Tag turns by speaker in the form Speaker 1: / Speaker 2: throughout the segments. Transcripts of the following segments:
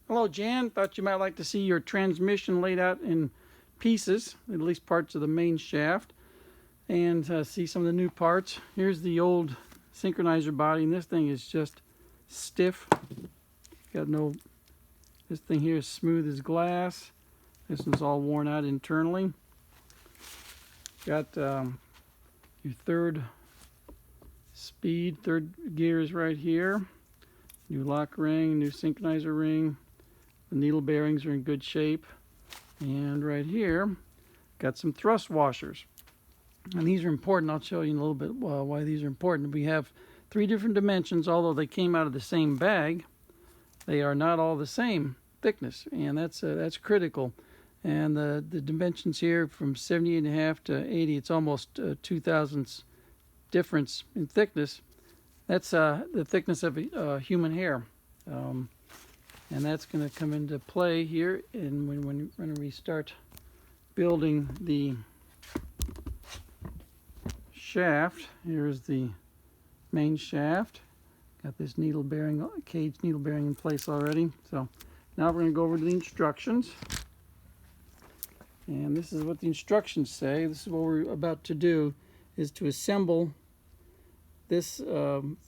Speaker 1: Hello, Jan. Thought you might like to see your transmission laid out in pieces, at least parts of the main shaft, and see some of the new parts. Here's the old synchronizer body, and this thing is just stiff. Got no. This thing here is smooth as glass. This one's all worn out internally. Got your third gear is right here. New lock ring, new synchronizer ring. The needle bearings are in good shape. And right here, got some thrust washers. And these are important. I'll show you in a little bit why these are important. We have 3 different dimensions. Although they came out of the same bag, they are not all the same thickness, and that's critical. And the dimensions here from 78.5 to 80, it's almost 2 thousandths difference in thickness. That's the thickness of human hair. And that's going to come into play here when we start building the shaft. Here's the main shaft. Got this cage needle bearing in place already. So now we're going to go over to the instructions. And this is what the instructions say. This is what we're about to do, is to assemble this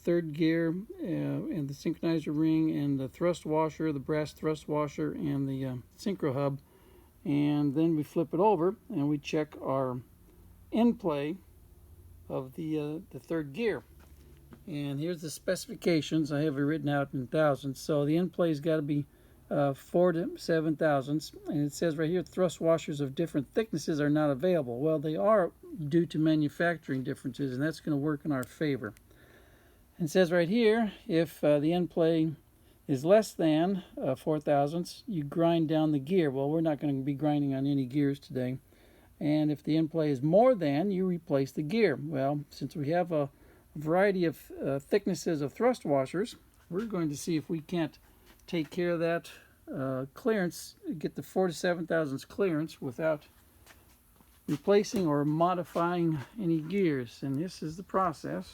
Speaker 1: third gear and the synchronizer ring and the thrust washer, the brass thrust washer, and the synchro hub. And then we flip it over and we check our end play of the third gear. And here's the specifications. I have it written out in thousandths. So the end play's got to be 4 to 7 thousandths. And it says right here, thrust washers of different thicknesses are not available. Well, they are due to manufacturing differences, and that's going to work in our favor. And it says right here, if the end play is less than 4 thousandths, you grind down the gear. Well, we're not going to be grinding on any gears today. And if the end play is more than, you replace the gear. Well, since we have a variety of thicknesses of thrust washers, we're going to see if we can't take care of that clearance, get the 4 to 7 thousandths clearance without replacing or modifying any gears. And this is the process.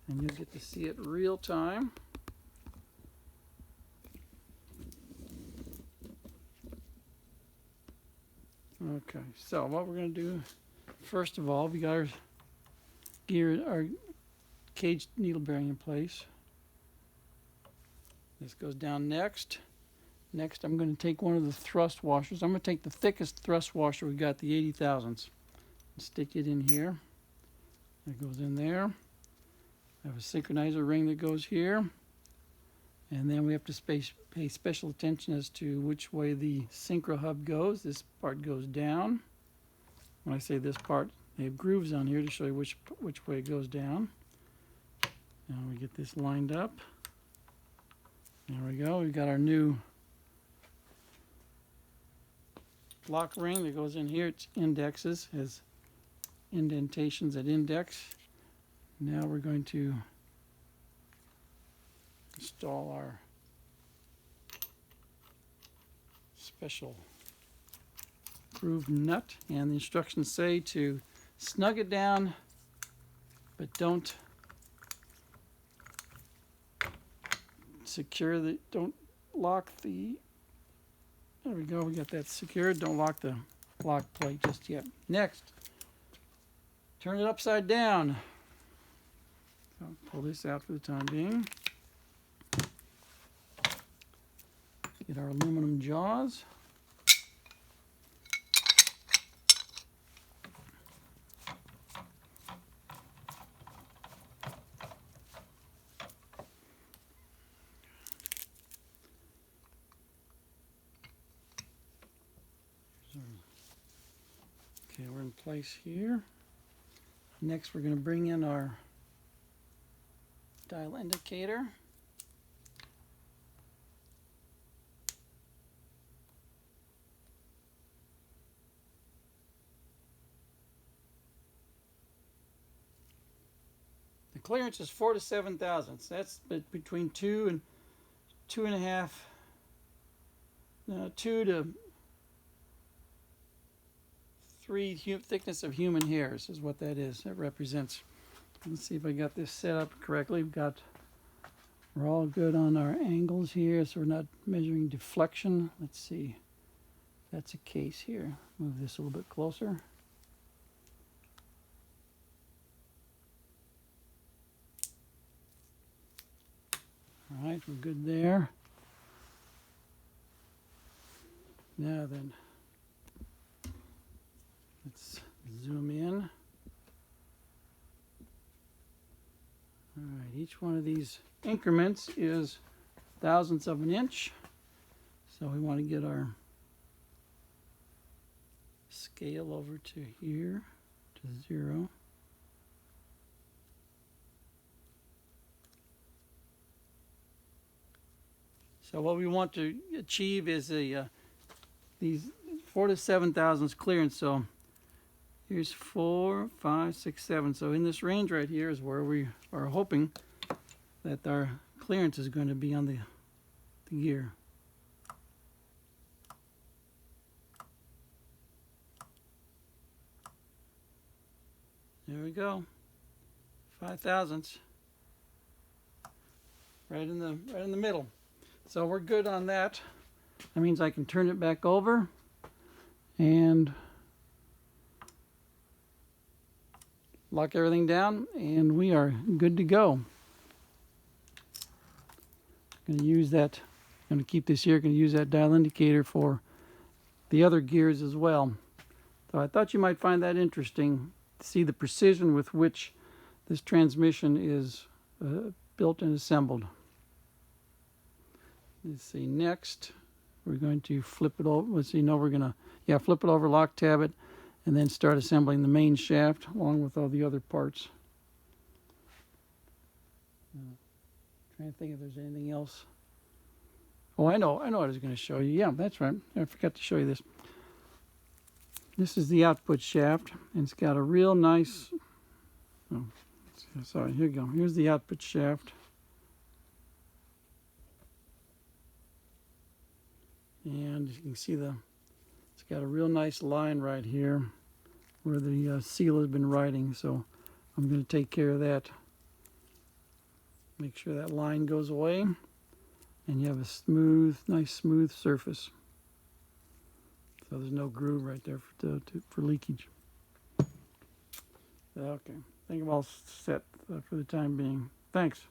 Speaker 1: And you'll get to see it real time. Okay, so what we're going to do, first of all, we got our cage needle bearing in place. This goes down next. Next, I'm going to take one of the thrust washers. I'm going to take the thickest thrust washer we got, the 80 thousandths, and stick it in here. That goes in there. I have a synchronizer ring that goes here. And then we have to pay special attention as to which way the synchro hub goes. This part goes down. When I say this part, they have grooves on here to show you which way it goes down. Now we get this lined up. There we go. We've got our new lock ring that goes in here. It's indexes, has indentations at index. Now we're going to install our special groove nut, and the instructions say to snug it down, but don't don't lock the, there we go, we got that secured. Don't lock the lock plate just yet. Next, turn it upside down. I'll pull this out for the time being. Get our aluminum jaws. Okay, we're in place here. Next, we're going to bring in our dial indicator. The clearance is 4 to 7 thousandths. That's between 2 and 2.5, 2 to 3 thickness of human hairs is what that is. That represents. Let's see if I got this set up correctly. We've got We're all good on our angles here, so we're not measuring deflection. Let's see if that's a case here. Move this a little bit closer. All right, we're good there. Now then, let's zoom in. All right, each one of these increments is thousandths of an inch. So we want to get our scale over to here, to 0. So what we want to achieve is these 4 to 7 thousandths clearance. So here's 4, 5, 6, 7. So in this range right here is where we are hoping that our clearance is going to be on the gear. There we go. 5 thousandths. Right in the middle. So we're good on that. That means I can turn it back over and lock everything down, and we are good to go. Going to use that. Going to keep this here. Going to use that dial indicator for the other gears as well. So I thought you might find that interesting to see the precision with which this transmission is built and assembled. Let's see. Next, we're going to flip it over. Let's see. No, we're going to flip it over, lock tab it, and then start assembling the main shaft along with all the other parts. Trying to think if there's anything else. Oh, I know what I was going to show you. Yeah, that's right. I forgot to show you this. This is the output shaft, and it's got a real nice. Oh, sorry. Here you go. Here's the output shaft. And you can see it's got a real nice line right here where the seal has been riding. So I'm going to take care of that. Make sure that line goes away, and you have a nice smooth surface. So there's no groove right there for leakage. Okay, I think I'm all set for the time being. Thanks.